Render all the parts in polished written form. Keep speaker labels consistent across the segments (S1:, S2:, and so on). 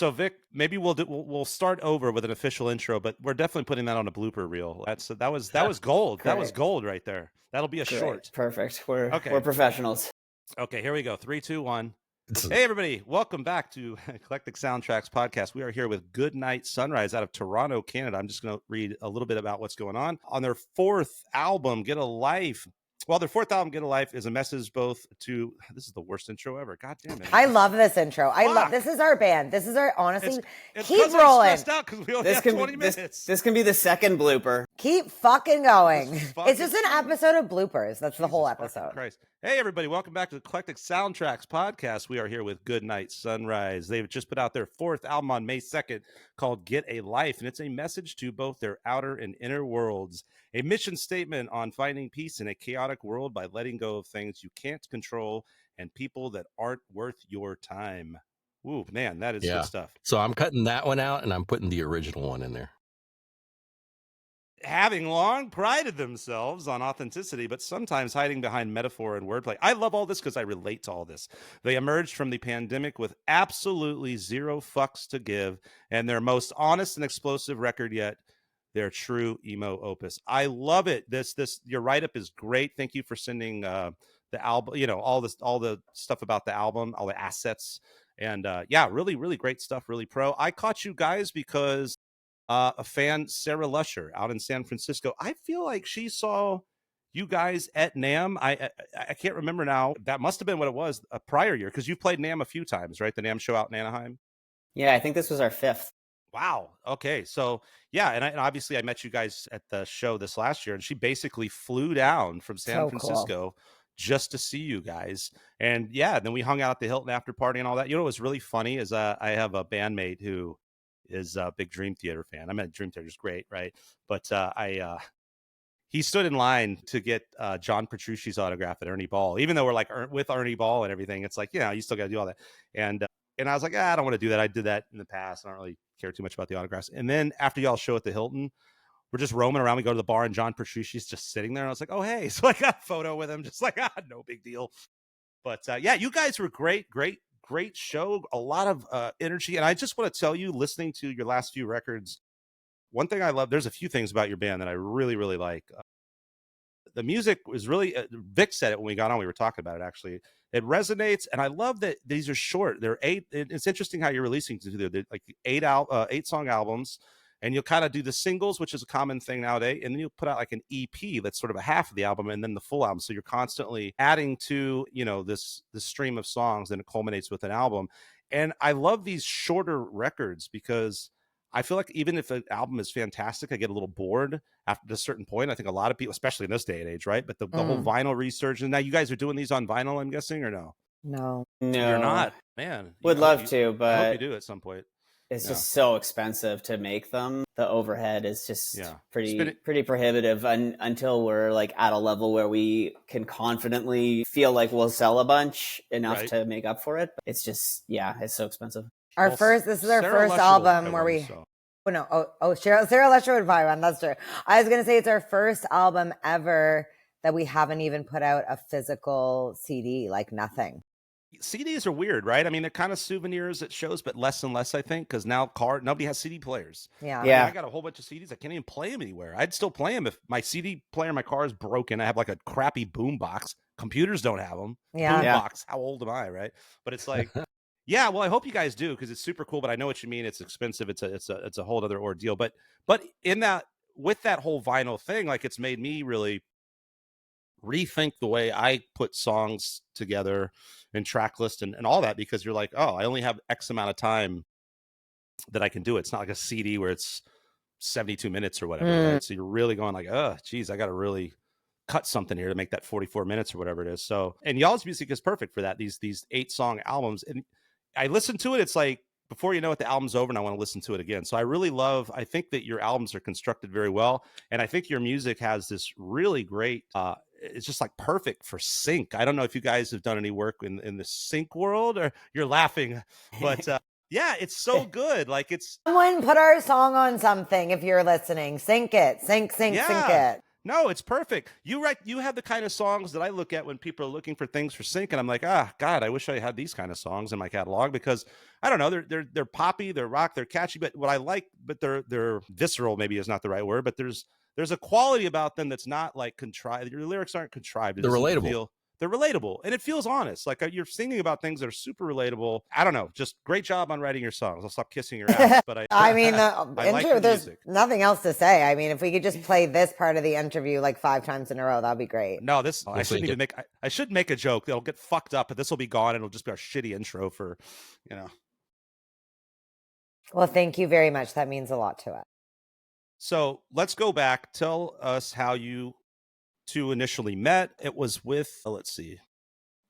S1: So Vic, maybe we'll start over with an official intro, but we're definitely putting that on a blooper reel. That was gold. That was gold right there. That'll be a short.
S2: Perfect. We're professionals.
S1: Okay, here we go. 3, 2, 1. Hey everybody, welcome back to Eclectic Soundtrax podcast. We are here with Goodnight Sunrise out of Toronto, Canada. I'm just going to read a little bit about what's going on their fourth album, Get a Life. Well, their fourth album, Get a Life, is a message both to... This is the worst intro ever. God damn it.
S3: I love this intro. This is our band. This is our, honestly, keep rolling.
S1: I'm stressed out because we only have 20 minutes.
S2: This can be the second blooper.
S3: Keep fucking going. It's just an episode of bloopers. That's the whole episode.
S1: Christ. Hey, everybody. Welcome back to the Eclectic Soundtrax podcast. We are here with Goodnight Sunrise. They've just put out their fourth album on May 2nd called Get a Life, and it's a message to both their outer and inner worlds. A mission statement on finding peace in a chaotic world by letting go of things you can't control and people that aren't worth your time. Ooh, man, that is good stuff.
S4: So I'm cutting that one out and I'm putting the original one in there.
S1: Having long prided themselves on authenticity, but sometimes hiding behind metaphor and wordplay. I love all this because I relate to all this. They emerged from the pandemic with absolutely zero fucks to give, and their most honest and explosive record yet. Their true emo opus. I love it. Your write-up is great. Thank you for sending the album, all the stuff about the album, all the assets. And really, really great stuff, really pro. I caught you guys because a fan, Sarah Lusher, out in San Francisco, I feel like she saw you guys at NAMM. I can't remember now. That must have been what it was a prior year, because you've played NAMM a few times, right? The NAMM show out in Anaheim.
S2: Yeah, I think this was our fifth.
S1: Wow. Okay. So and obviously I met you guys at the show this last year, and she basically flew down from San Francisco just to see you guys. And then we hung out at the Hilton after party and all that. What was really funny is I have a bandmate who is a big Dream Theater fan. I mean, Dream Theater is great, right? But he stood in line to get John Petrucci's autograph at Ernie Ball, even though we're like with Ernie Ball and everything. It's like, you still got to do all that. And I was like, I don't want to do that. I did that in the past. I don't really care too much about the autographs. And then after y'all show at the Hilton, we're just roaming around. We go to the bar and John Petrucci's just sitting there. And I was like, oh, hey. So I got a photo with him, just like, no big deal. But you guys were great show. A lot of energy. And I just want to tell you, listening to your last few records, one thing I love, there's a few things about your band that I really, really like. The music was really, Vic said it when we got on, we were talking about it actually. It resonates, and I love that these are short. They're 8. It's interesting how you're releasing they're like 8-song albums, and you'll kind of do the singles, which is a common thing nowadays, and then you'll put out like an EP that's sort of a half of the album, and then the full album. So you're constantly adding to this stream of songs, and it culminates with an album. And I love these shorter records because I feel like even if an album is fantastic, I get a little bored after a certain point. I think a lot of people, especially in this day and age, right? But the whole vinyl resurgence. Now, you guys are doing these on vinyl, I'm guessing, or no?
S3: No.
S1: You're not, man.
S2: Would love to, but
S1: I hope you do at some point.
S2: It's just so expensive to make them. The overhead is just pretty prohibitive until we're like at a level where we can confidently feel like we'll sell a bunch enough to make up for it. But it's just, it's so expensive.
S3: This is our first album where we... So. Sarah Lusher would buy one. That's true. I was going to say it's our first album ever that we haven't even put out a physical CD, like nothing.
S1: CDs are weird, right? I mean, they're kind of souvenirs at shows, but less and less, I think, because now nobody has CD players.
S3: Yeah.
S1: I mean, I got a whole bunch of CDs. I can't even play them anywhere. I'd still play them if my CD player in my car is broken. I have like a crappy boombox. Computers don't have them. Boombox. How old am I, right? But it's like... Yeah, well, I hope you guys do because it's super cool. But I know what you mean. It's expensive. It's a whole other ordeal. But in that, with that whole vinyl thing, like it's made me really rethink the way I put songs together and track list and all that, because you're like, oh, I only have X amount of time that I can do it. It's not like a CD where it's 72 minutes or whatever. Right? So you're really going like, oh, geez, I got to really cut something here to make that 44 minutes or whatever it is. So, and y'all's music is perfect for that. These 8-song albums. And I listen to it. It's like, before you know it, the album's over and I want to listen to it again. So I think that your albums are constructed very well. And I think your music has this really great, it's just like perfect for sync. I don't know if you guys have done any work in the sync world, or you're laughing, but it's so good. Like someone
S3: put our song on something. If you're listening, sync it, sync it.
S1: No, it's perfect. You have the kind of songs that I look at when people are looking for things for sync, and I'm like, God, I wish I had these kind of songs in my catalog, because I don't know, they're poppy, they're rock, they're catchy, but what I like, but they're visceral, maybe is not the right word, but there's a quality about them that's not like contrived. Your lyrics aren't contrived.
S4: They're relatable.
S1: They're relatable, and it feels honest. Like you're singing about things that are super relatable. I don't know. Just great job on writing your songs. I'll stop kissing your ass. But
S3: I mean,
S1: there's
S3: nothing else to say. I mean, if we could just play this part of the interview like 5 times in a row, that'd be great.
S1: No, I shouldn't even make. I should make a joke. It'll get fucked up, but this will be gone, and it'll just be our shitty intro for,
S3: Well, thank you very much. That means a lot to us.
S1: So let's go back. Tell us how you two initially met. It was with, let's see,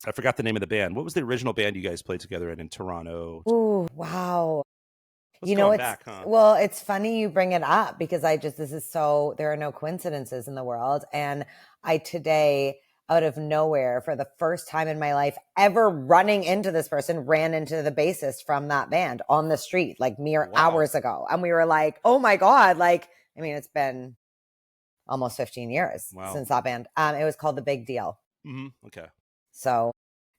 S1: I forgot the name of the band. What was the original band you guys played together in Toronto?
S3: Ooh, wow.
S1: Huh?
S3: Well, it's funny you bring it up, because there are no coincidences in the world. And I today, out of nowhere, for the first time in my life ever running into this person, ran into the bassist from that band on the street, like mere hours ago. And we were like, oh my God, it's been almost 15 years since that band. It was called The Big Deal.
S1: Mm-hmm. Okay.
S3: So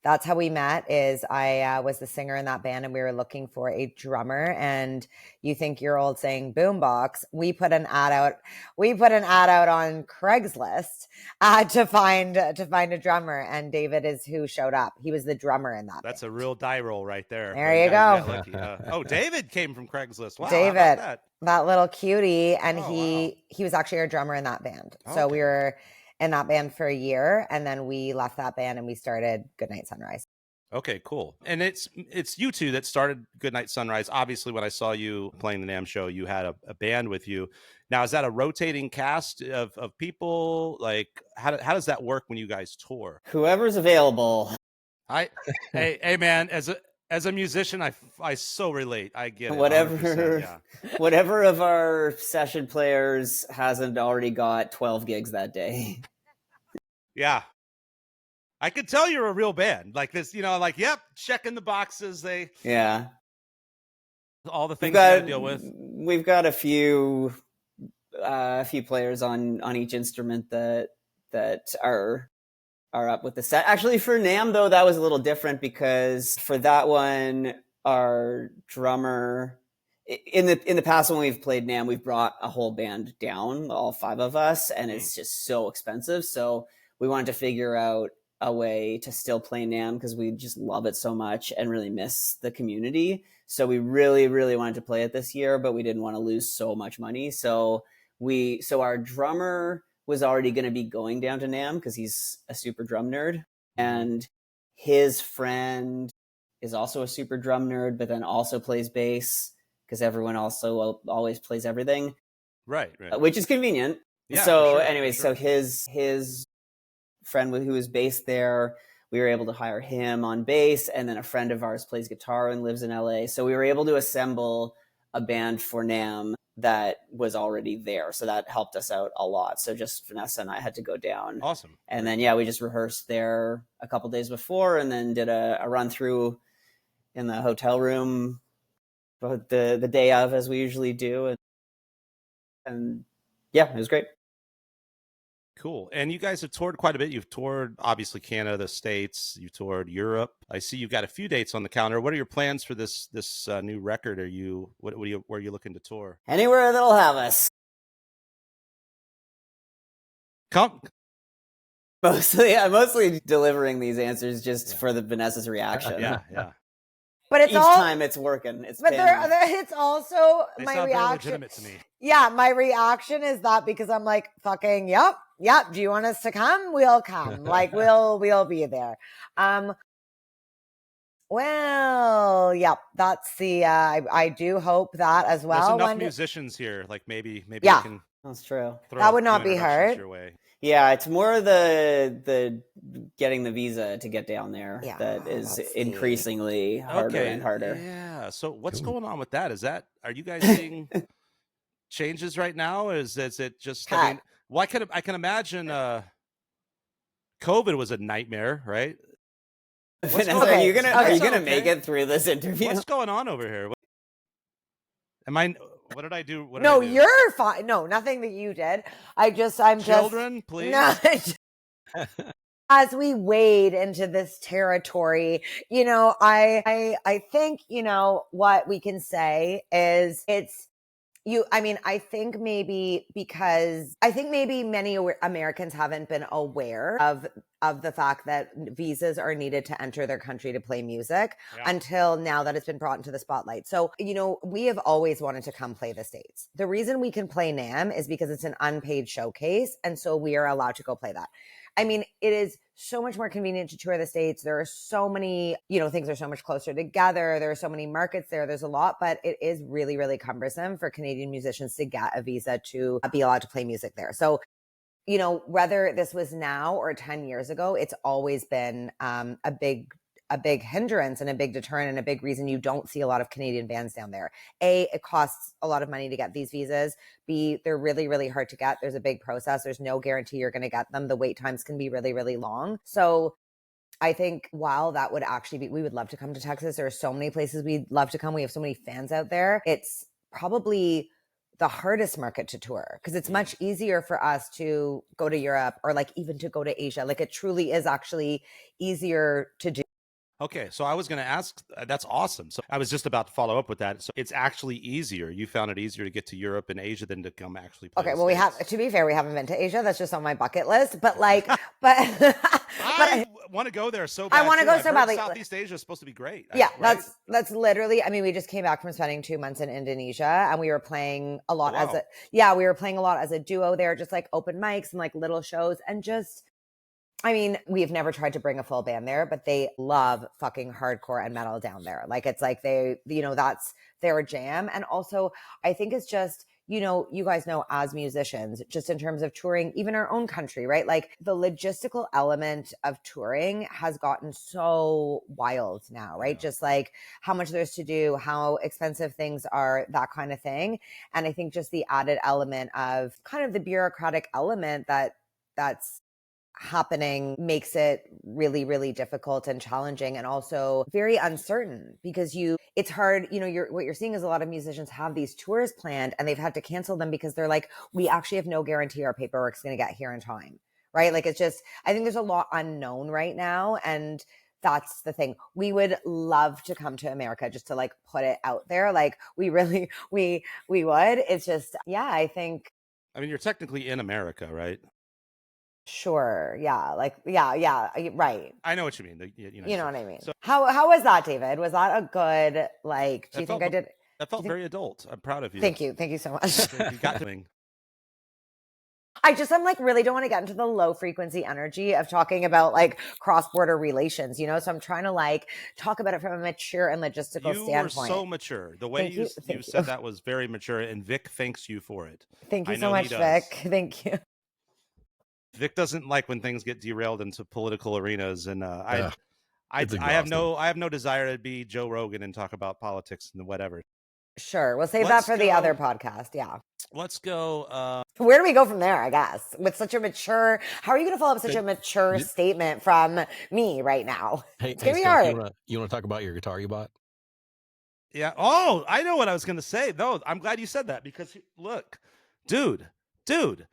S3: that's how we met. Is I was the singer in that band, and we were looking for a drummer. And you think your old saying boombox? We put an ad out. We put an ad out on Craigslist to find a drummer. And David is who showed up. He was the drummer in that.
S1: That's
S3: band.
S1: A real die roll right there.
S3: There you
S1: go. David came from Craigslist. Wow,
S3: David, that little cutie, and he was actually our drummer in that band. Okay. So we were in that band for a year, and then we left that band and we started Goodnight Sunrise.
S1: Okay, cool. And it's you two that started Goodnight Sunrise. Obviously, when I saw you playing the NAMM show, you had a band with you. Now, is that a rotating cast of people? Like, how does that work when you guys tour?
S2: Whoever's available.
S1: Hey, man, as a musician, I so relate. I get it.
S2: Whatever of our session players hasn't already got 12 gigs that day.
S1: Yeah. I could tell you're a real band. Like this, yep, checking the boxes. All the things you gotta deal with.
S2: We've got a few players on each instrument that are up with the set. Actually, for NAMM, though, that was a little different, because for that one, our drummer, in the past when we've played NAMM, we've brought a whole band down, all 5 of us, and it's just so expensive. So we wanted to figure out a way to still play NAMM, because we just love it so much and really miss the community. So we really, really wanted to play it this year, but we didn't want to lose so much money. So our drummer was already going to be going down to NAMM, because he's a super drum nerd, and his friend is also a super drum nerd, but then also plays bass, because everyone also always plays everything,
S1: right,
S2: which is convenient.
S1: Yeah,
S2: so
S1: sure,
S2: anyway, so his friend who was based there, we were able to hire him on bass, and then a friend of ours plays guitar and lives in LA, so we were able to assemble a band for NAMM that was already there. So that helped us out a lot. So just Vanessa and I had to go down.
S1: Awesome.
S2: And then, we just rehearsed there a couple days before, and then did a run through in the hotel room the day of, as we usually do. And it was great.
S1: Cool. And you guys have toured quite a bit. You've toured, obviously, Canada, the States. You've toured Europe. I see you've got a few dates on the calendar. What are your plans for this new record? Where are you looking to tour?
S2: Anywhere that'll have us.
S1: Come.
S2: Mostly delivering these answers just for the Vanessa's reaction.
S1: Yeah.
S2: But each time it's working. It's
S3: also
S1: they
S3: my
S1: sound
S3: reaction.
S1: very legitimate to me.
S3: Yeah, my reaction is that, because I'm like, fucking yep. Do you want us to come? We'll come. Like we'll be there. Well, yep. That's the. I do hope that as well.
S1: There's enough musicians here. Like maybe.
S3: Yeah,
S1: we can
S2: that's true.
S3: That would not be hard.
S1: Your way.
S2: Yeah, it's more the getting the visa to get down there that is increasingly harder and harder.
S1: Yeah. So what's going on with that? Are you guys seeing changes right now? Is it just? I mean, I can imagine. COVID was a nightmare, right?
S2: Are you gonna make it through this interview?
S1: What's going on over here? What did I do?
S3: No, you're fine. No, nothing that you did.
S1: Children, please.
S3: No, as we wade into this territory, I think, what we can say is I think maybe many Americans haven't been aware of the fact that visas are needed to enter their country to play music until now that it's been brought into the spotlight. So, we have always wanted to come play the States. The reason we can play NAMM is because it's an unpaid showcase. And so we are allowed to go play that. I mean, it is so much more convenient to tour the States. There are so many, things are so much closer together. There are so many markets there. There's a lot, but it is really, really cumbersome for Canadian musicians to get a visa to be allowed to play music there. So, whether this was now or 10 years ago, it's always been a big hindrance and a big deterrent and a big reason you don't see a lot of Canadian bands down there. A, it costs a lot of money to get these visas. B, they're really, really hard to get. There's a big process. There's no guarantee you're going to get them. The wait times can be really, really long. So I think while that would actually be, we would love to come to Texas. There are so many places we'd love to come. We have so many fans out there. It's probably the hardest market to tour because it's much easier for us to go to Europe or even to go to Asia. It truly is actually easier to do.
S1: Okay, so I was going to ask, that's awesome. So I was just about to follow up with that. So it's actually easier. You found it easier to get to Europe and Asia than to come actually play.
S3: Okay, well, to be fair, we haven't been to Asia. That's just on my bucket list. But
S1: I want to go there so bad.
S3: I want to go so badly.
S1: Southeast Asia is supposed to be great.
S3: Yeah, right? that's literally, we just came back from spending 2 months in Indonesia and we were playing a lot we were playing a lot as a duo there, just open mics and little shows and just, we've never tried to bring a full band there, but they love fucking hardcore and metal down there. It's they, that's their jam. And also I think it's just, you guys know as musicians, just in terms of touring, even our own country, right? The logistical element of touring has gotten so wild now, right? Just how much there's to do, how expensive things are, that kind of thing. And I think just the added element of kind of the bureaucratic element that's happening makes it really, really difficult and challenging and also very uncertain because it's hard, what you're seeing is a lot of musicians have these tours planned and they've had to cancel them because they're we actually have no guarantee our paperwork's going to get here in time, right? it's just, I think there's a lot unknown right now and that's the thing. We would love to come to America just to put it out there. We really, we would. It's just, I think.
S1: You're technically in America, right?
S3: Sure. Yeah. Yeah. Right.
S1: I know what you mean.
S3: You know what I mean? So, how was that, David? Was that a good, do you think I did?
S1: That felt very adult. I'm proud of you.
S3: Thank you. Thank you so much.
S1: You got doing.
S3: I'm really don't want to get into the low frequency energy of talking about cross-border relations, so I'm trying to talk about it from a mature and logistical standpoint.
S1: You were so mature. The way you said that was very mature and Vic thanks you for it.
S3: Thank you so much, Vic. Thank you.
S1: Vic doesn't like when things get derailed into political arenas, and I have no desire to be Joe Rogan and talk about politics and whatever.
S3: Sure, we'll save that for the other podcast. Yeah,
S1: let's go.
S3: Where do we go from there? I guess with such a mature. How are you going to follow up such a mature statement from me right now?
S4: It's gonna be hard. You want to talk about your guitar you bought?
S1: Yeah. Oh, I know what I was going to say. Though I'm glad you said that because look, dude,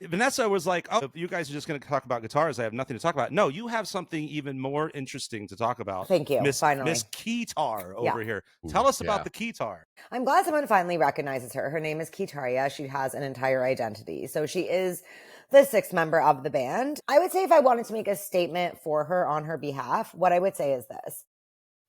S1: Vanessa was like, oh, if you guys are just going to talk about guitars, I have nothing to talk about. No, you have something even more interesting to talk about.
S3: Thank you.
S1: Finally. Miss Keytar over here. Tell us about the keytar.
S3: I'm glad someone finally recognizes her. Her name is Keytaria. She has an entire identity. So she is the sixth member of the band. I would say if I wanted to make a statement for her on her behalf, what I would say is this.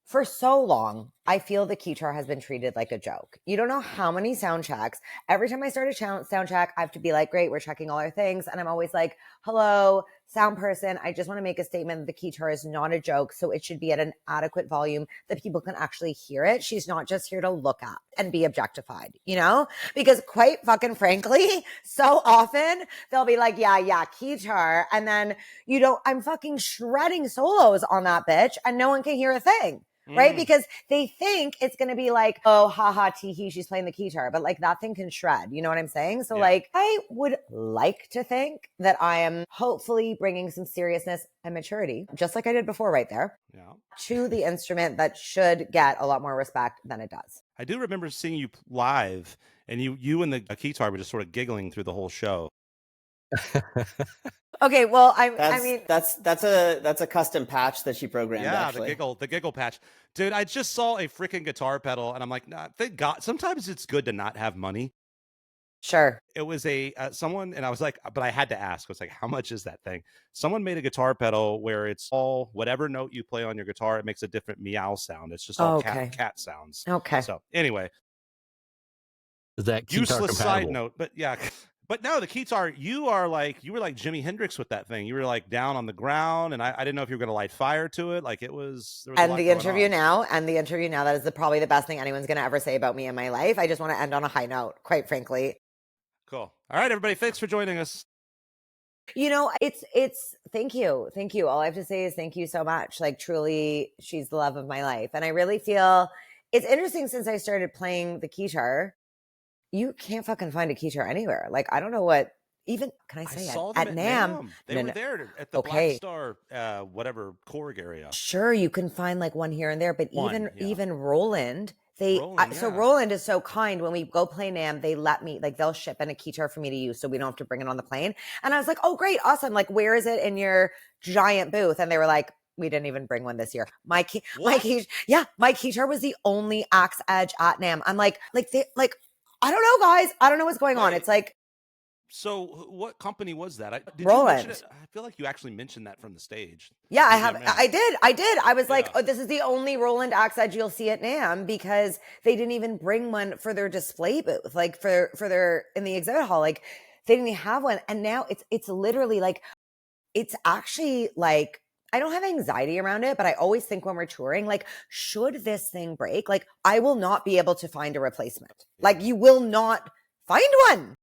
S3: For so long, I feel the keytar has been treated like a joke. You don't know how many sound checks. Every time I start a sound check, I have to be great, we're checking all our things. And I'm always hello, sound person. I just want to make a statement that the keytar is not a joke. So it should be at an adequate volume that people can actually hear it. She's not just here to look at and be objectified, because quite fucking frankly, so often they'll be yeah, keytar. And then I'm fucking shredding solos on that bitch and no one can hear a thing. Right? Because they think it's going to be oh, haha, tee-hee, she's playing the keytar. But that thing can shred. You know what I'm saying? So I would like to think that I am hopefully bringing some seriousness and maturity, just like I did before right there, to the instrument that should get a lot more respect than it does.
S1: I do remember seeing you live and you and the keytar were just sort of giggling through the whole show.
S3: Okay, well,
S2: that's a custom patch that she programmed.
S1: Yeah,
S2: actually.
S1: the giggle patch, dude. I just saw a freaking guitar pedal, and I'm like, nah, thank God. Sometimes it's good to not have money.
S3: Sure.
S1: It was a someone, and I was like, but I had to ask. I was like, how much is that thing? Someone made a guitar pedal where it's all whatever note you play on your guitar, it makes a different meow sound. It's just all cat sounds.
S3: Okay.
S1: So anyway,
S4: is that
S1: useless
S4: compatible?
S1: side note, but yeah. But no, the keytar, you were like Jimi Hendrix with that thing. You were like down on the ground, and I didn't know if you were going to light fire to it. Like it was. There was
S3: and the interview now, that is probably the best thing anyone's going to ever say about me in my life. I just want to end on a high note, quite frankly.
S1: Cool. All right, everybody. Thanks for joining us.
S3: It's thank you. All I have to say is thank you so much. Like truly, she's the love of my life. And I really feel it's interesting since I started playing the keytar. You can't fucking find a keytar anywhere. Like, I don't know what, even, can I say
S1: I saw
S3: it?
S1: them
S3: at NAMM.
S1: They were there at the Black Star, whatever, Korg area.
S3: Sure, you can find like one here and there, but even Roland, so Roland is so kind. When we go play NAMM, they let me, like, they'll ship in a keytar for me to use so we don't have to bring it on the plane. And I was like, oh, great, awesome. Like, where is it in your giant booth? And they were like, we didn't even bring one this year. My keytar was the only Axe Edge at NAMM. I'm like, I don't know, guys. I don't know what's going on. It's like.
S1: So what company was that? Did
S3: Roland.
S1: You mention it? I feel like you actually mentioned that from the stage.
S3: Yeah, I have. I did. I was like, oh, this is the only Roland Axe Edge you'll see at NAMM because they didn't even bring one for their display booth, like for their, in the exhibit hall. Like they didn't have one. And now it's literally like, it's actually like, I don't have anxiety around it, but I always think when we're touring, like, should this thing break, like, I will not be able to find a replacement. Like, you will not find one.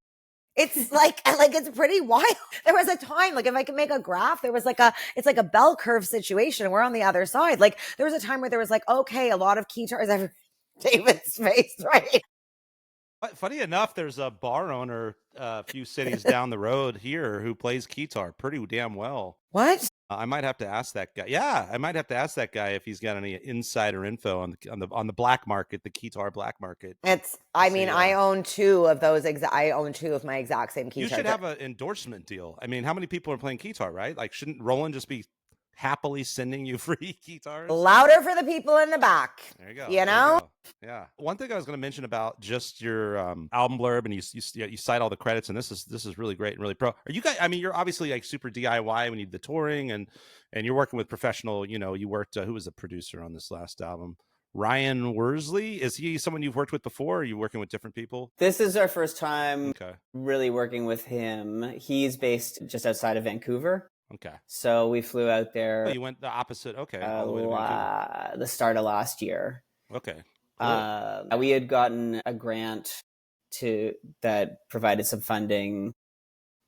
S3: It's like it's pretty wild. There was a time, like, if I could make a graph, there was like it's like a bell curve situation. And we're on the other side. Like, there was a time where there was like, okay, a lot of keytars have David's face, right?
S1: Funny enough, there's a bar owner a few cities down the road here who plays keytar pretty damn well.
S3: What?
S1: I might have to ask that guy. Yeah, I might have to ask that guy if he's got any insider info on the black market, the keytar black market.
S3: I own two of those. I own two of my exact same keytar.
S1: You should have an endorsement deal. I mean, how many people are playing keytar, right? Like, shouldn't Roland just be happily sending you free keytars?
S3: Louder for the people in the back.
S1: There you go.
S3: You know?
S1: Yeah. One thing I was going to mention about just your album blurb, and you cite all the credits, and this is really great and really pro. Are you guys? I mean, you're obviously like super DIY when you do the touring, and you're working with professional. You know, you worked. Who was the producer on this last album? Ryan Worsley. Is he someone you've worked with before? Or are you working with different people?
S2: This is our first time really working with him. He's based just outside of Vancouver.
S1: Okay.
S2: So we flew out there.
S1: Oh, you went the opposite. Okay. All the way to Vancouver.
S2: The start of last year.
S1: Okay.
S2: Cool. We had gotten a grant that provided some funding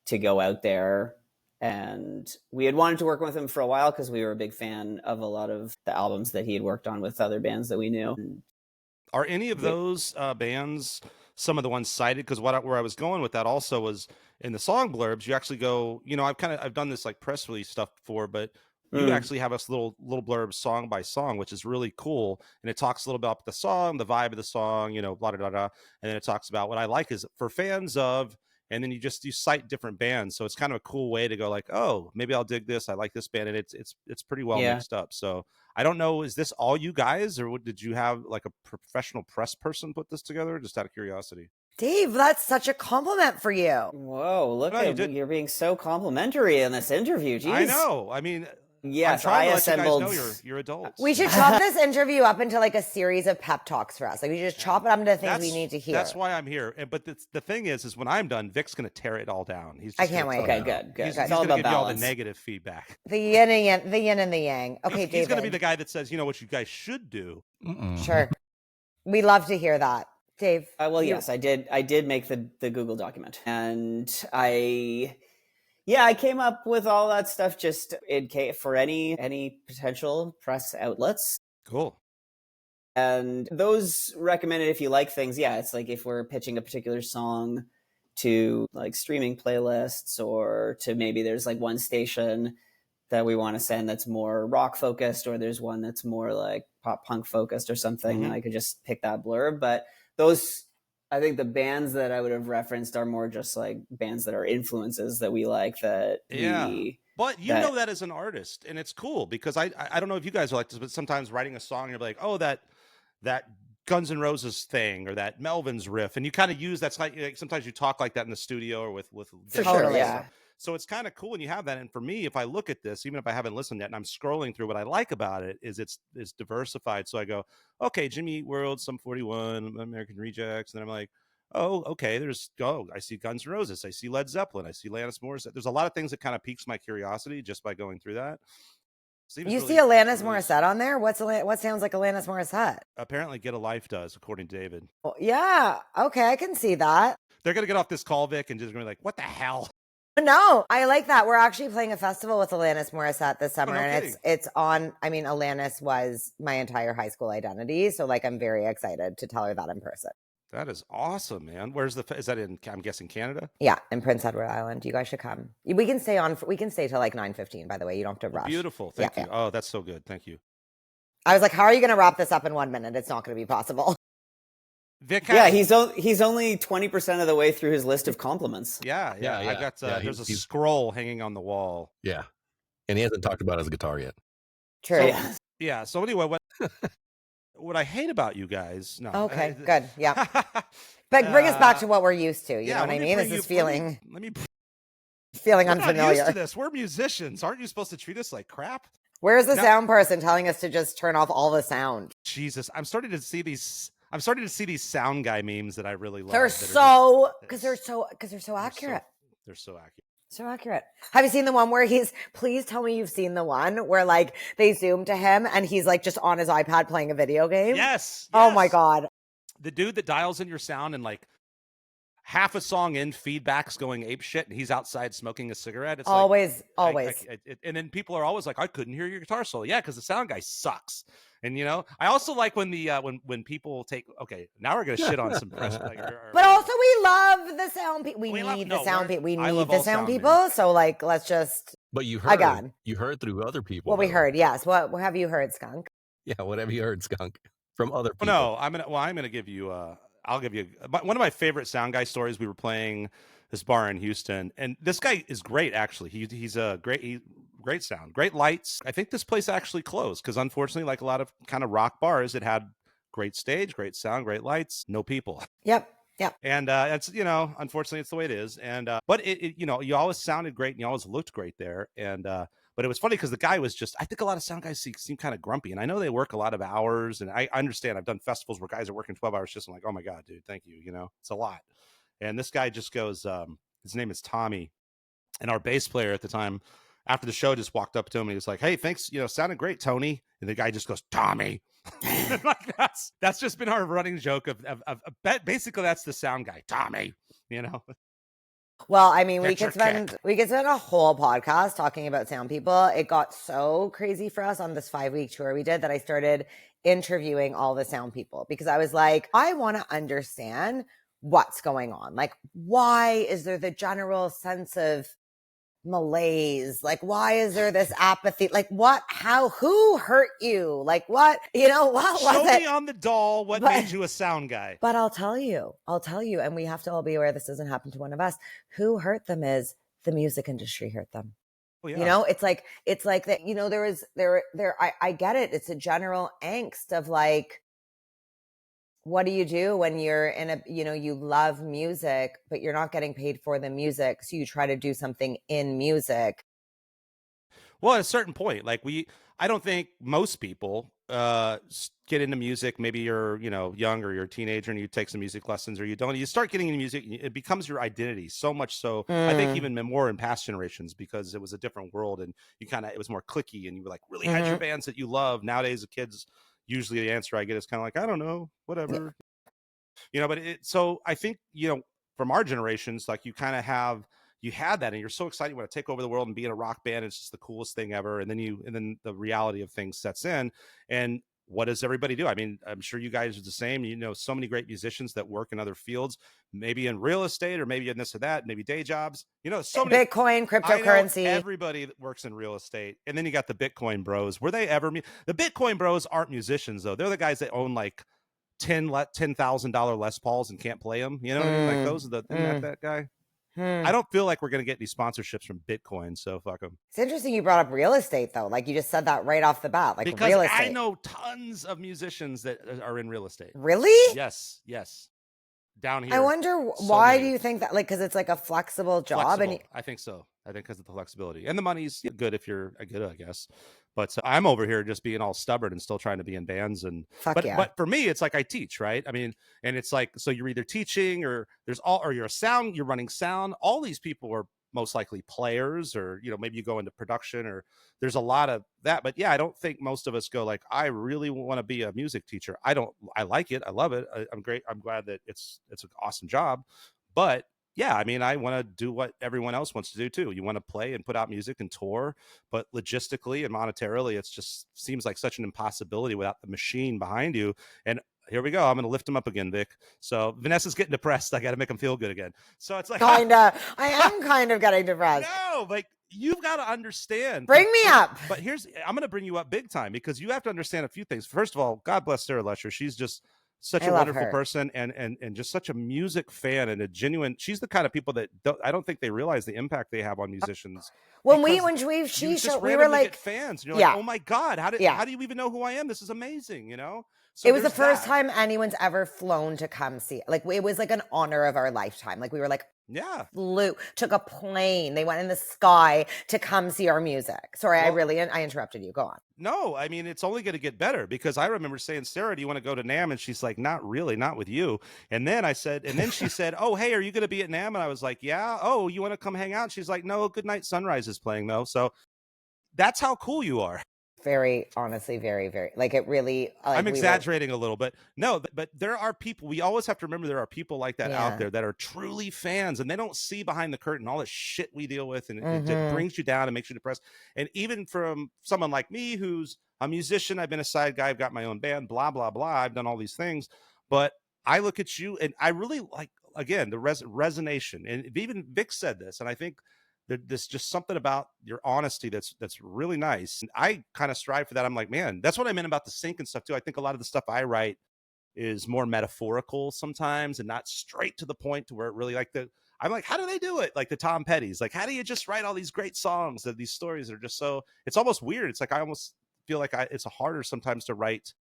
S2: to go out there. And we had wanted to work with him for a while because we were a big fan of a lot of the albums that he had worked on with other bands that we knew.
S1: Are any of those bands some of the ones cited? Because where I was going with that also was in the song blurbs, you actually go, you know, I've done this like press release stuff before, but you actually have us little blurb song by song, which is really cool. And it talks a little bit about the song, the vibe of the song, you know, blah, blah, blah. And then it talks about what I like is for fans of, and then you cite different bands. So it's kind of a cool way to go like, oh, maybe I'll dig this. I like this band. And it's pretty well mixed up. So I don't know, is this all you guys, or did you have like a professional press person put this together? Just out of curiosity.
S3: Dave, that's such a compliment for you.
S2: Whoa, look at you're being so complimentary in this interview. Jeez.
S1: I know. I mean,
S2: yes, I assembled.
S1: You guys know you're adults.
S3: We should chop this interview up into like a series of pep talks for us. Like we just chop it up into things we need to hear.
S1: That's why I'm here. But the thing is when I'm done, Vic's going to tear it all down.
S3: I can't wait.
S2: Okay, good.
S1: He's going to give you all the negative feedback.
S3: The yin and the yang. Okay, David.
S1: He's going to be the guy that says, you know what you guys should do.
S3: Sure. We love to hear that. Dave.
S2: Yes, I did make the Google document, and I came up with all that stuff just in case for any potential press outlets.
S1: Cool.
S2: And those recommended if you like things. Yeah, it's like if we're pitching a particular song to like streaming playlists, or to maybe there's like one station that we want to send that's more rock focused, or there's one that's more like pop punk focused or something. And I could just pick that blurb, but those I think the bands that I would have referenced are more just like bands that are influences that we like
S1: But you know that as an artist, and it's cool because I don't know if you guys are like this, but sometimes writing a song, you're like, oh, that Guns N' Roses thing or that Melvin's riff, and you kind of use that's like sometimes you talk like that in the studio or with
S2: for sure, yeah.
S1: So it's kind of cool when you have that. And for me, if I look at this, even if I haven't listened yet, and I'm scrolling through, what I like about it is it's diversified. So I go, okay, Jimmy Eat World, Sum 41, American Rejects, and then I'm like, oh, okay, I see Guns N' Roses, I see Led Zeppelin, I see Alanis Morissette. There's a lot of things that kind of piques my curiosity just by going through that.
S3: You see Alanis Morissette on there? What sounds like Alanis Morissette?
S1: Apparently Get a Life does, according to David.
S3: Well, yeah, okay, I can see that.
S1: They're going to get off this call, Vic, and just going to be like, what the hell?
S3: No, I like that. We're actually playing a festival with Alanis Morissette this summer, and it's on. I mean, Alanis was my entire high school identity, so like I'm very excited to tell her that in person.
S1: That is awesome, man. Is that in? I'm guessing Canada.
S3: Yeah, in Prince Edward Island. You guys should come. We can stay on. We can stay till like 9:15. By the way, you don't have to rush.
S1: Beautiful. Thank you. Yeah. Oh, that's so good. Thank you.
S3: I was like, how are you going to wrap this up in 1 minute? It's not going to be possible.
S2: Vic, he's only 20% of the way through his list of compliments.
S1: Yeah. I got there's a scroll hanging on the wall.
S4: Yeah, and he hasn't talked about his guitar yet.
S3: True.
S1: So anyway, what I hate about you guys? No.
S3: Okay. Good. Yeah. But bring us back to what we're used to. You know what I mean? This is feeling. Feeling unfamiliar.
S1: We're not used to this. We're musicians. Aren't you supposed to treat us like crap?
S3: Where's the sound person telling us to just turn off all the sound?
S1: Jesus, I'm starting to see these sound guy memes that I really love.
S3: They're so accurate.
S1: They're so accurate.
S3: So accurate. Have you seen the one where please tell me you've seen the one where like they zoom to him and he's like just on his iPad playing a video game?
S1: Yes.
S3: Oh my God.
S1: The dude that dials in your sound and like half a song in, feedback's going ape shit, and he's outside smoking a cigarette. It's
S3: always.
S1: And then people are always like, I couldn't hear your guitar solo. Yeah, because the sound guy sucks. And I also like when the when people take. Okay, now we're gonna shit on some press.
S3: But also, we love the sound people. We need the sound people. We need the sound people. So like, let's just.
S4: But you heard through other people.
S3: What we heard, yes. What have you heard, Skunk?
S4: Yeah, what have you heard, Skunk, from other people?
S1: No, I'm gonna give you. I'll give you one of my favorite sound guy stories. We were playing this bar in Houston, and this guy is great. Actually, he's a great sound, great lights. I think this place actually closed because unfortunately, like a lot of kind of rock bars, it had great stage, great sound, great lights, no people.
S3: Yep.
S1: And it's unfortunately it's the way it is. And but it you always sounded great and you always looked great there. And but it was funny because the guy was I think a lot of sound guys seem kind of grumpy, and I know they work a lot of hours, and I understand. I've done festivals where guys are working 12 hours shifts. I'm like, oh my God, dude, thank you. It's a lot. And this guy just goes, his name is Tommy, and our bass player at the time, after the show, just walked up to him and he was like, hey, thanks, sounded great, Tony. And the guy just goes, Tommy. Like that's just been our running joke of basically that's the sound guy, Tommy.
S3: Well, I mean, we could spend a whole podcast talking about sound people. It got so crazy for us on this 5-week tour we did that I started interviewing all the sound people because I was like, I want to understand what's going on. Like, why is there the general sense of malaise? Like, why is there this apathy? Like, who hurt you? Like, what was it?
S1: Show me on the doll what made you a sound guy.
S3: But I'll tell you, and we have to all be aware this doesn't happen to one of us. Who hurt them is the music industry hurt them. Oh, yeah. It's like that, I get it. It's a general angst of like, what do you do when you're in a, you love music, but you're not getting paid for the music. So you try to do something in music.
S1: Well, at a certain point, like I don't think most people get into music. Maybe you're, young or you're a teenager and you take some music lessons, or you don't. You start getting into music, it becomes your identity so much so. I think even more in past generations because it was a different world and it was more cliquey and you were like really had your bands that you love. Nowadays, the kids. Usually the answer I get is kind of like, I don't know, whatever, but so I think, from our generations, like you kind of you had that and you're so excited. You want to take over the world and be in a rock band. It's just the coolest thing ever. And then the reality of things sets in. And what does everybody do? I mean, I'm sure you guys are the same. So many great musicians that work in other fields, maybe in real estate or maybe in this or that, maybe day jobs, so many
S3: Bitcoin, cryptocurrency.
S1: Everybody that works in real estate. And then you got the Bitcoin bros. Were they ever the Bitcoin bros aren't musicians though. They're the guys that own like $10,000 Les Pauls and can't play them. You know what I mean? Like those are the that guy. I don't feel like we're going to get any sponsorships from Bitcoin, so fuck them.
S3: It's interesting you brought up real estate, though. Like, you just said that right off the bat. Like,
S1: because
S3: real estate.
S1: I know tons of musicians that are in real estate.
S3: Really?
S1: Yes. Down here.
S3: I wonder why do you think that? Like, because it's like a flexible job.
S1: Flexible. I think so. I think because of the flexibility. And the money's good if you're good, I guess. But I'm over here just being all stubborn and still trying to be in bands. And but for me, it's like I teach, right? I mean, and it's like, so you're either teaching or you're a sound, you're running sound. All these people are most likely players, or, you know, maybe you go into production, or there's a lot of that. But yeah, I don't think most of us go like, I really want to be a music teacher. I like it. I love it. I'm great. I'm glad that it's an awesome job. But yeah, I mean, I want to do what everyone else wants to do too. You want to play and put out music and tour, but logistically and monetarily, it's just seems like such an impossibility without the machine behind you. And here we go. I'm going to lift him up again, Vic. So Vanessa's getting depressed. I got to make him feel good again. So it's like,
S3: I am kind of getting depressed.
S1: No, like, you've got to understand.
S3: Bring me up.
S1: But I'm going to bring you up big time, because you have to understand a few things. First of all, God bless Sarah Lesher. She's just such a wonderful person, and just such a music fan, and a genuine. She's the kind of people that I don't think they realize the impact they have on musicians.
S3: When we were like
S1: fans, and you're like, oh my God, how do you even know who I am? This is amazing, you know. So
S3: it was the first time anyone's ever flown to come see. Like, it was like an honor of our lifetime. Like, we were like, took a plane. They went in the sky to come see our music. Sorry, I interrupted you. Go on.
S1: No, I mean, it's only going to get better, because I remember saying, Sarah, do you want to go to NAMM? And she's like, not really, not with you. And then she said, oh, hey, are you going to be at NAMM? And I was like, yeah. Oh, you want to come hang out? And she's like, no, Goodnight Sunrise is playing though. So that's how cool you are.
S3: Very, honestly, very, very, like, it really.
S1: I'm exaggerating a little, but no, but there are people. We always have to remember there are people like that out there that are truly fans, and they don't see behind the curtain all the shit we deal with, and it brings you down and makes you depressed. And even from someone like me, who's a musician, I've been a side guy, I've got my own band, blah blah blah. I've done all these things, but I look at you, and I really like, again, the resonation. And even Vic said this, and I think there's just something about your honesty that's really nice. And I kind of strive for that. I'm like, man, that's what I meant about the sync and stuff too. I think a lot of the stuff I write is more metaphorical sometimes, and not straight to the point, to where it really, like, I'm like, how do they do it? Like the Tom Petty's, like, how do you just write all these great songs, that these stories are just so, it's almost weird. It's like, I almost feel like it's harder sometimes to write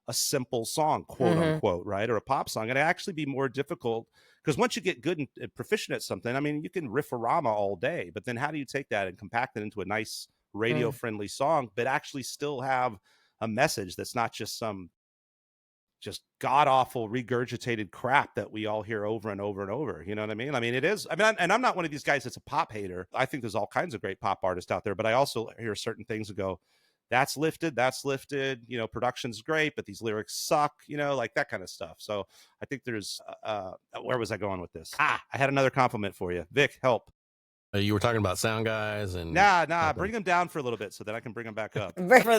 S1: a simple song, quote unquote, right? Or a pop song. And it actually be more difficult, because once you get good and proficient at something, I mean, you can riff-a-rama all day, but then how do you take that and compact it into a nice radio-friendly song, but actually still have a message that's not just some just god-awful regurgitated crap that we all hear over and over and over. You know what I mean? I mean, it is. I mean, and I'm not one of these guys that's a pop hater. I think there's all kinds of great pop artists out there, but I also hear certain things and go, that's lifted, you know, production's great, but these lyrics suck, you know, like that kind of stuff. So I think there's, where was I going with this? I had another compliment for you. Vic, help.
S4: You were talking about sound guys and
S1: bring them down for a little bit so that I can bring them back up.
S2: For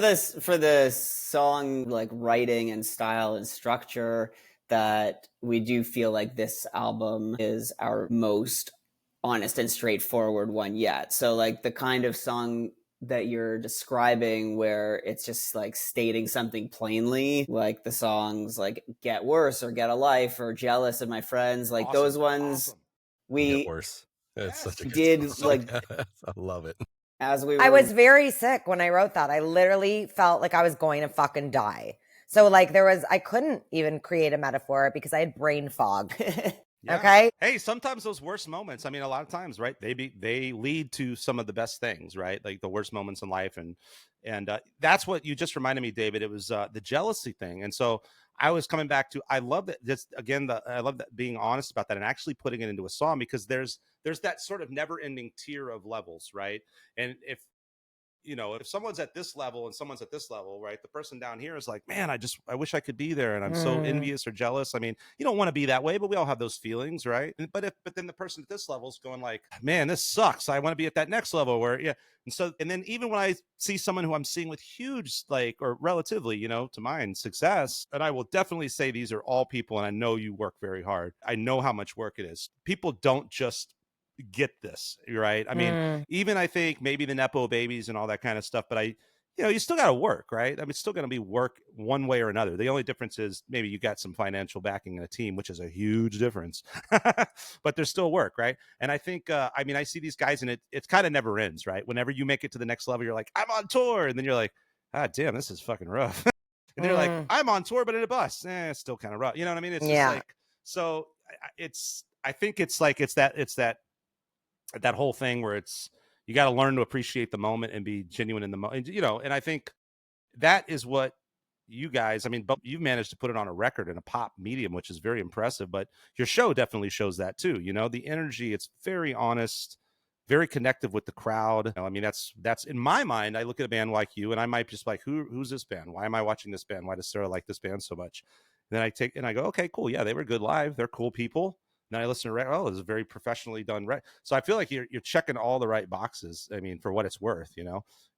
S2: the song, like, writing and style and structure, that we do feel like this album is our most honest and straightforward one yet. So, like, the kind of song that you're describing, where it's just like stating something plainly, like the songs like Get Worse or Get a Life or Jealous of My Friends, like those ones, we
S4: Get Worse. It's such a good
S2: did
S4: song.
S2: like
S4: I love it.
S2: As we
S3: I was very sick when I wrote that. I literally felt like I was going to fucking die. So, like, I couldn't even create a metaphor because I had brain fog. Yeah. Okay.
S1: Hey, sometimes those worst moments, I mean, a lot of times, right, they lead to some of the best things, right? Like the worst moments in life. And that's what you just reminded me, David. It was the jealousy thing. And so I was coming back to, I love that. Just again, I love that, being honest about that and actually putting it into a song, because there's that sort of never ending tier of levels, right? And if someone's at this level and someone's at this level, right, the person down here is like, man, I wish I could be there, and I'm so envious or jealous. I mean, you don't want to be that way, but we all have those feelings, right? But then the person at this level is going like, man, this sucks. I want to be at that next level where, yeah. And then even when I see someone who I'm seeing with huge, like, or relatively, to mine, success, and I will definitely say these are all people, and I know you work very hard. I know how much work it is. People don't just get this, right? I mean, even I think maybe the Nepo babies and all that kind of stuff, but you still got to work, right? I mean, it's still going to be work one way or another. The only difference is maybe you got some financial backing in a team, which is a huge difference, but there's still work, right? And I think, I mean, I see these guys and it kind of never ends, right? Whenever you make it to the next level, you're like, I'm on tour. And then you're like, ah, damn, this is fucking rough. And they're like, I'm on tour, but in a bus. It's still kind of rough. You know what I mean? It's just like, so I think it's that whole thing where you got to learn to appreciate the moment and be genuine in the moment, and I think that is what you guys, I mean, but you've managed to put it on a record in a pop medium, which is very impressive, but your show definitely shows that too. The energy, it's very honest, very connective with the crowd. I mean, that's in my mind, I look at a band like you and I might just like, who's this band? Why am I watching this band? Why does Sarah like this band so much? And then I go, okay, cool. Yeah, they were good live. They're cool people. Then I listen to, oh, this is very professionally done. So I feel like you're checking all the right boxes. I mean, for what it's worth,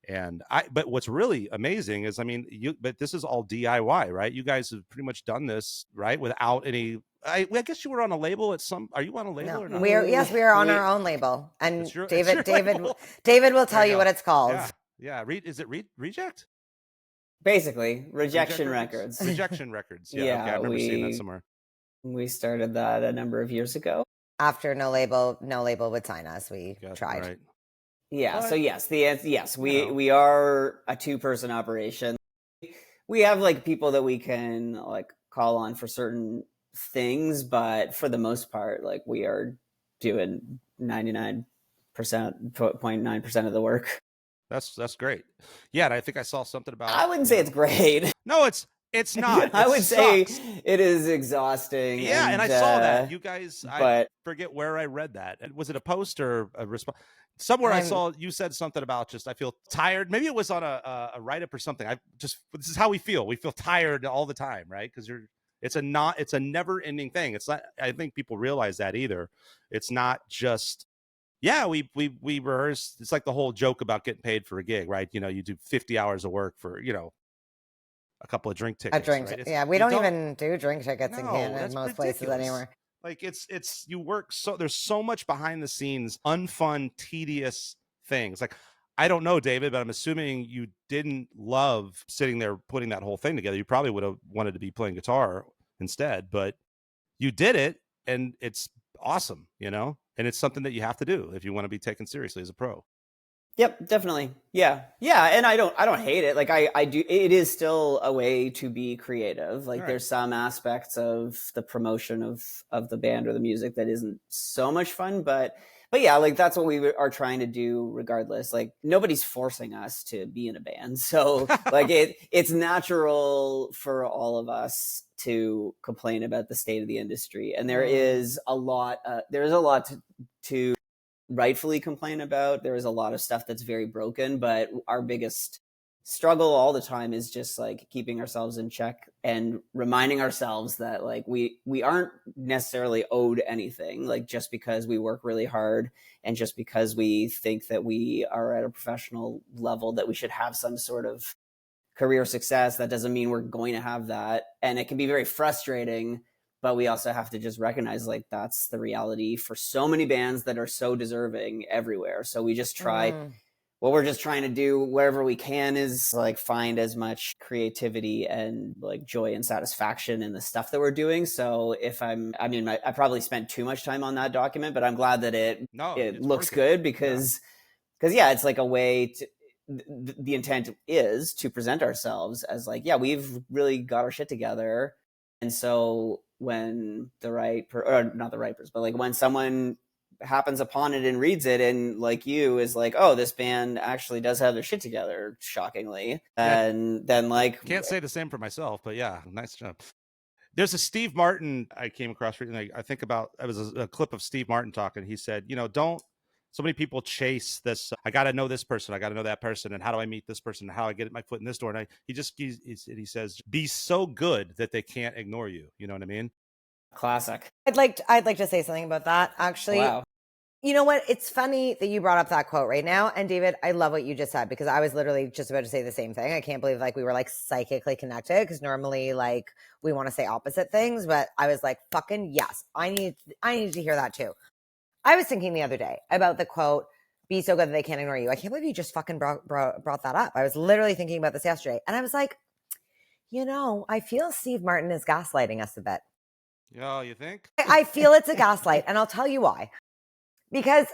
S1: and but what's really amazing is, I mean, but this is all DIY, right? You guys have pretty much done this, right? Without any, I guess you were on a label are you on a label or not?
S3: We are on our own label. And David will tell you what it's called.
S1: Yeah. Is it Reject?
S2: Basically, Rejection Records.
S1: Rejection Records. Yeah. Okay. I remember seeing that somewhere.
S2: We started that a number of years ago.
S3: After no label would sign us, we tried.
S2: Right. Yeah. So yes, we are a 2-person operation. We have like people that we can like call on for certain things, but for the most part, like we are doing 99.9% of the work.
S1: That's great. Yeah, and I think I saw something about.
S2: I wouldn't say it's great.
S1: No, it's not.
S2: I would say it is exhausting.
S1: Yeah, and I saw that. You guys, I forget where I read that. Was it a post or a response? Somewhere I saw you said something about I feel tired. Maybe it was on a write-up or something. This is how we feel. We feel tired all the time, right? Because it's a never-ending thing. It's not. I think people realize that either. It's not just. Yeah, we rehearse. It's like the whole joke about getting paid for a gig, right? You do 50 hours of work for a couple of drink tickets.
S3: Right? We don't even do drink tickets in Canada in most places anymore.
S1: Like it's you work there's so much behind the scenes, unfun, tedious things. Like, I don't know, David, but I'm assuming you didn't love sitting there putting that whole thing together. You probably would have wanted to be playing guitar instead, but you did it, and it's awesome, and it's something that you have to do if you want to be taken seriously as a pro.
S2: Yep, definitely. Yeah. And I don't hate it. Like I do. It is still a way to be creative. Like there's some aspects of the promotion of the band or the music that isn't so much fun, but yeah, like that's what we are trying to do regardless. Like nobody's forcing us to be in a band. So like it's natural for all of us to complain about the state of the industry. And there is a lot to rightfully complain about. There is a lot of stuff that's very broken, but our biggest struggle all the time is just like keeping ourselves in check and reminding ourselves that like we aren't necessarily owed anything, like just because we work really hard and just because we think that we are at a professional level that we should have some sort of career success. That doesn't mean we're going to have that. And it can be very frustrating, but we also have to just recognize like that's the reality for so many bands that are so deserving everywhere. So we just try, what we're just trying to do wherever we can is like find as much creativity and like joy and satisfaction in the stuff that we're doing. So I probably spent too much time on that document, but I'm glad that it looks good because it's like a way to, the intent is to present ourselves as like, yeah, we've really got our shit together. And so when not the right person, but like when someone happens upon it and reads it and like you is like, oh, this band actually does have their shit together, shockingly. And then like,
S1: can't say the same for myself, but yeah, nice job. There's a Steve Martin I came across recently. I think about, it was a clip of Steve Martin talking. He said, don't, so many people chase this. I got to know this person. I got to know that person. And how do I meet this person? And how do I get my foot in this door? And he says, be so good that they can't ignore you. You know what I mean?
S2: Classic.
S3: I'd like to say something about that. Actually,
S2: wow.
S3: You know what? It's funny that you brought up that quote right now. And David, I love what you just said because I was literally just about to say the same thing. I can't believe like we were like psychically connected because normally like we want to say opposite things, but I was like, fucking yes, I need to hear that too. I was thinking the other day about the quote, be so good that they can't ignore you. I can't believe you just fucking brought that up. I was literally thinking about this yesterday, and I was like, I feel Steve Martin is gaslighting us a bit.
S1: Oh, you think?
S3: I feel it's a gaslight, and I'll tell you why. Because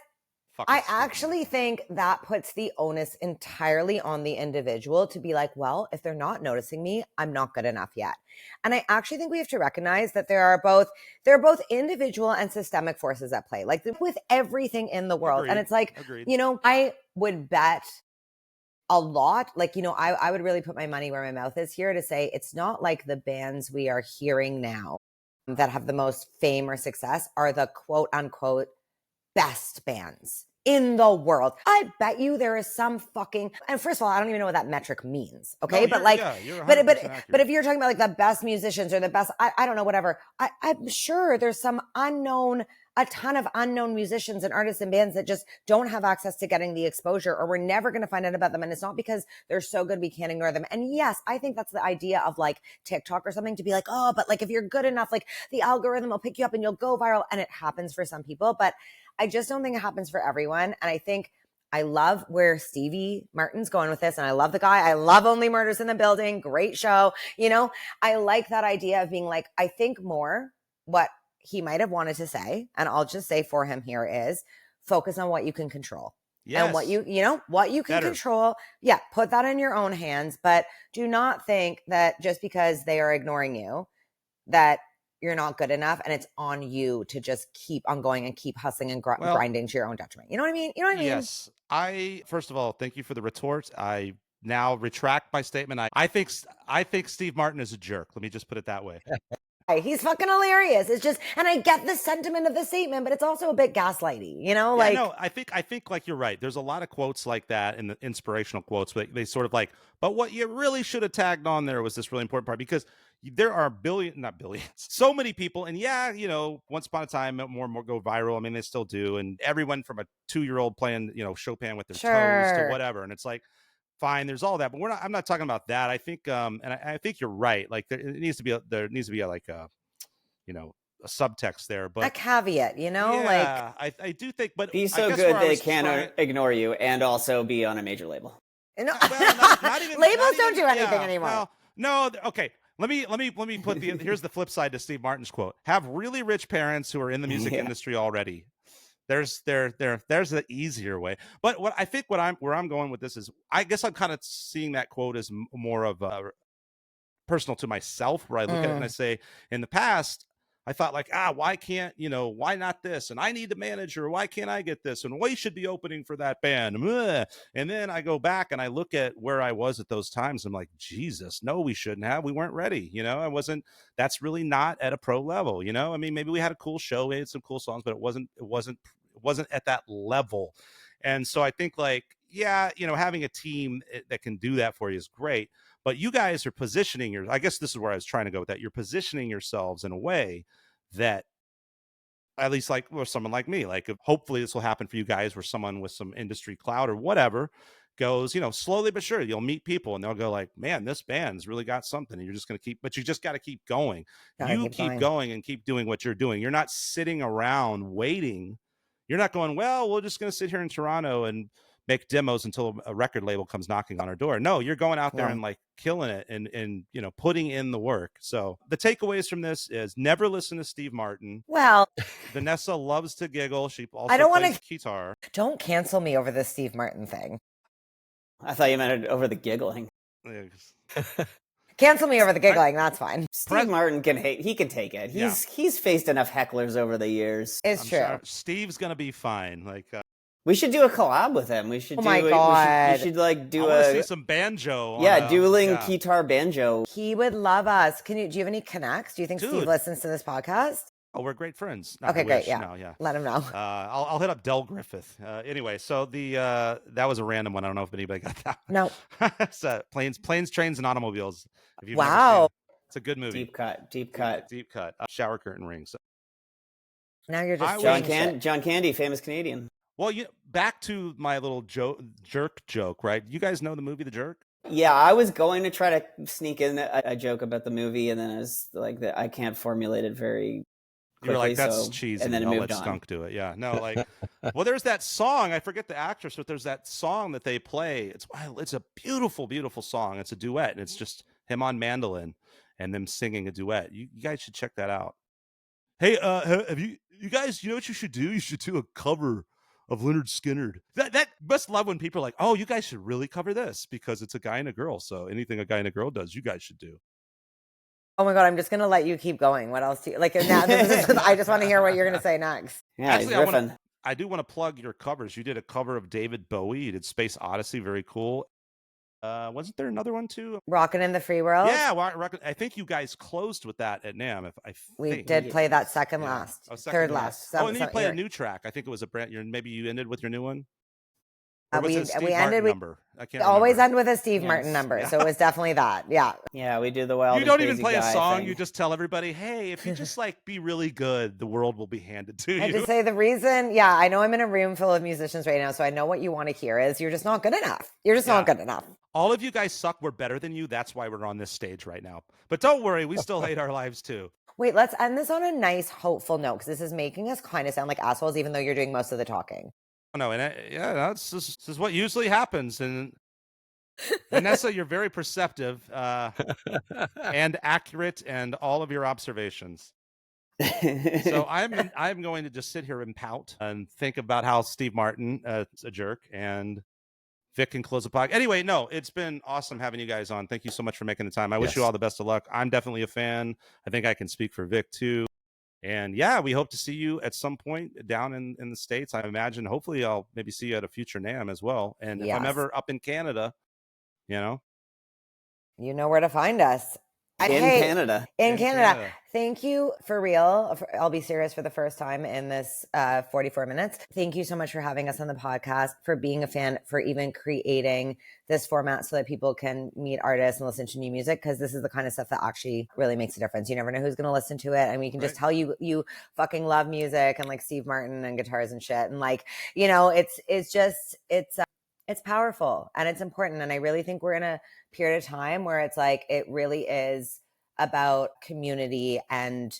S3: I actually think that puts the onus entirely on the individual to be like, well, if they're not noticing me, I'm not good enough yet. And I actually think we have to recognize that there are both individual and systemic forces at play, like with everything in the world.
S1: Agreed.
S3: And it's like,
S1: Agreed.
S3: I would bet a lot, like, I would really put my money where my mouth is here to say it's not like the bands we are hearing now that have the most fame or success are the quote unquote best bands in the world. I bet you there is some fucking, and first of all, I don't even know what that metric means. Okay.
S1: No,
S3: but like,
S1: but
S3: if you're talking about like the best musicians or the best, I don't know, whatever, I'm sure there's a ton of unknown musicians and artists and bands that just don't have access to getting the exposure, or we're never going to find out about them. And it's not because they're so good we can't ignore them. And yes, I think that's the idea of like TikTok or something, to be like, oh, but like if you're good enough, like the algorithm will pick you up and you'll go viral. And it happens for some people, but I just don't think it happens for everyone. And I think I love where Stevie Martin's going with this. And I love the guy. I love Only Murders in the Building. Great show. I like that idea of being like, I think more what he might have wanted to say, and I'll just say for him here, is focus on what you can control. Yes. And what you can control. Yeah. Put that in your own hands, but do not think that just because they are ignoring you, that you're not good enough and it's on you to just keep on going and keep hustling and grinding to your own detriment. You know what I mean?
S1: Yes. First of all, thank you for the retort. I now retract my statement. I think Steve Martin is a jerk. Let me just put it that way.
S3: He's fucking hilarious. It's just, and I get the sentiment of the statement, but it's also a bit gaslighty,
S1: I think like you're right. There's a lot of quotes like that in the inspirational quotes, but they sort of like, but what you really should have tagged on there was this really important part, because there are not billions, so many people. And once upon a time, more and more go viral. I mean, they still do. And everyone from a 2-year-old playing, Chopin with their toes to whatever. And it's like, fine, there's all that, but I'm not talking about that. I think, and I think you're right. Like there needs to be a subtext there, but
S3: a caveat,
S1: I do think, but
S2: be so good they can't ignore you and also be on a major label.
S3: No, not even labels don't do anything anymore.
S1: Well, no. Okay. Let me put here's the flip side to Steve Martin's quote. Have really rich parents who are in the music industry already. There's the easier way. But where I'm going with this is, I guess I'm kind of seeing that quote as more of a personal to myself, where I look at it and I say, in the past, I thought like, why can't, why not this? And I need a manager. Why can't I get this? And we should be opening for that band. And then I go back and I look at where I was at those times. I'm like, Jesus, no, we shouldn't have. We weren't ready. That's really not at a pro level. I mean, maybe we had a cool show, we had some cool songs, but it wasn't at that level. And so I think like, having a team that can do that for you is great. But you guys are positioning I guess this is where I was trying to go with that. You're positioning yourselves in a way that, at least like with someone like me, like hopefully this will happen for you guys, where someone with some industry clout or whatever goes, slowly but surely you'll meet people and they'll go like, man, this band's really got something. And you're just going to but you just got to keep going. Keep going and keep doing what you're doing. You're not sitting around waiting. You're not going, well, we're just going to sit here in Toronto and make demos until a record label comes knocking on our door. No, you're going out there and like killing it and putting in the work. So the takeaways from this is never listen to Steve Martin.
S3: Well,
S1: Vanessa loves to giggle. She also
S3: I don't
S1: plays keytar.
S3: Don't cancel me over this Steve Martin thing.
S2: I thought you meant over the giggling.
S3: Cancel me over the giggling. That's fine.
S2: Steve Martin can hate. He can take it. He's faced enough hecklers over the years.
S3: It's true.
S1: Sure Steve's gonna be fine. Like.
S2: We should do a collab with him. We should.
S3: Oh my god!
S2: We should like do
S1: see some banjo.
S2: Dueling keytar banjo.
S3: He would love us. Do you have any connects? Do you think Steve listens to this podcast?
S1: Oh, we're great friends.
S3: Okay, great. Yeah. Let him know.
S1: I'll hit up Del Griffith. Anyway, so that was a random one. I don't know if anybody got that.
S3: No.
S1: So planes, trains, and automobiles. If you've
S3: wow.
S1: Never seen it, it's a good movie.
S2: Deep cut.
S1: Shower curtain rings.
S3: Now you're just
S2: John Candy, famous Canadian.
S1: Well, back to my little jerk joke, right? You guys know the movie The Jerk?
S2: Yeah, I was going to try to sneak in a joke about the movie, and then I was like, I can't formulate it very quickly.
S1: You're like, that's cheesy.
S2: And then it
S1: I'll
S2: moved
S1: let
S2: on.
S1: Skunk do it. Yeah, no, like, well, there's that song. I forget the actress, but there's that song that they play. It's a beautiful, beautiful song. It's a duet, and it's just him on mandolin and them singing a duet. You guys should check that out. Hey, have you guys? You know what you should do? You should do a cover of Lynyrd Skynyrd. That must love when people are like, oh, you guys should really cover this because it's a guy and a girl. So anything a guy and a girl does, you guys should do.
S3: Oh my God, I'm just going to let you keep going. What else do you like? Now, I just want to hear what you're going to say next.
S2: Yeah, actually,
S1: I do want to plug your covers. You did a cover of David Bowie. You did Space Odyssey. Very cool. Wasn't there another one too?
S3: Rockin' in the Free World?
S1: Yeah, I think you guys closed with that at NAMM.
S3: We did play that second last. Third last.
S1: And then you played a new track. I think it was maybe you ended with your new one?
S3: We ended with
S1: number. I
S3: can't always end with a Steve Martin number, so it was definitely that.
S2: Yeah, we do the wild.
S1: You don't even play a song. Thing. You just tell everybody, hey, if you just like be really good, the world will be handed to you.
S3: And to say the reason, I know I'm in a room full of musicians right now, so I know what you want to hear is you're just not good enough. You're just not good enough.
S1: All of you guys suck. We're better than you. That's why we're on this stage right now. But don't worry, we still hate our lives too.
S3: Wait, let's end this on a nice, hopeful note because this is making us kind of sound like assholes, even though you're doing most of the talking.
S1: No, and this is what usually happens. And Vanessa, you're very perceptive and accurate, and all of your observations. So I'm going to just sit here and pout and think about how Steve Martin is a jerk, and Vic can close the podcast. Anyway, no, it's been awesome having you guys on. Thank you so much for making the time. I wish you all the best of luck. I'm definitely a fan. I think I can speak for Vic too. And we hope to see you at some point down in the States. I imagine, hopefully I'll maybe see you at a future NAMM as well. And if I'm ever up in Canada, you know
S3: where to find us.
S2: In Canada.
S3: Thank you for real. I'll be serious for the first time in this 44 minutes. Thank you so much for having us on the podcast, for being a fan, for even creating this format so that people can meet artists and listen to new music, because this is the kind of stuff that actually really makes a difference. You never know who's going to listen to it. And we can just tell you fucking love music and like Steve Martin and guitars and shit. And like, it's powerful and it's important. And I really think we're in a period of time where it's like, it really is about community and,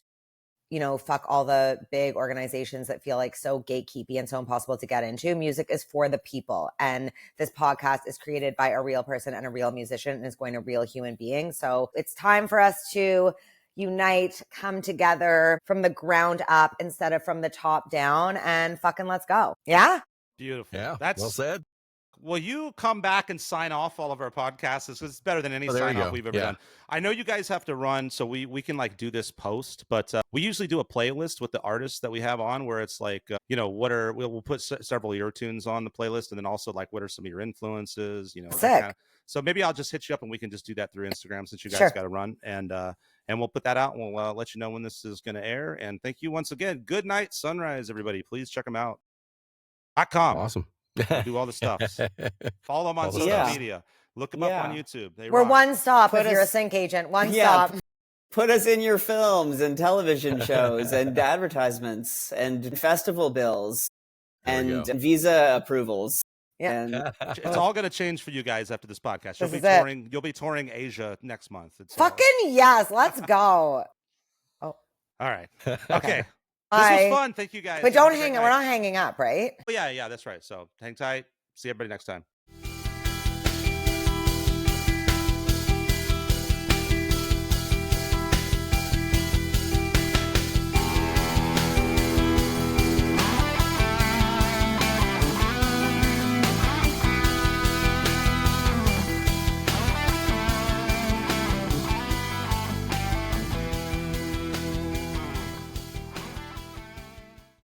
S3: fuck all the big organizations that feel like so gatekeepy and so impossible to get into. Music is for the people. And this podcast is created by a real person and a real musician and is going to real human being. So it's time for us to unite, come together from the ground up instead of from the top down, and fucking let's go. Yeah?
S1: Beautiful.
S4: Yeah, that's well said.
S1: Will you come back and sign off all of our podcasts? It's better than any sign off we've ever done. I know you guys have to run, so we can like do this post, but we usually do a playlist with the artists that we have on, where it's like, we'll put several of your tunes on the playlist, and then also like, what are some of your influences?
S3: Sick.
S1: So maybe I'll just hit you up and we can just do that through Instagram, since you guys got to run, and we'll put that out, and we'll let you know when this is going to air. And thank you once again. Goodnight Sunrise, everybody. Please check them out. .com.
S4: Awesome.
S1: Do all the stuff. Follow them on social media. Look them up on YouTube.
S3: We're one stop if you're a sync agent. One stop.
S2: Put us in your films and television shows and advertisements and festival bills and visa approvals.
S3: Yeah.
S2: And
S1: it's all going to change for you guys after this podcast. You'll be touring Asia next month.
S3: Fucking yes. Let's go.
S1: All right. Okay.
S3: Bye.
S1: This was fun. Thank you guys.
S3: But don't hang. We're not hanging up, right?
S1: Yeah, that's right. So hang tight. See everybody next time.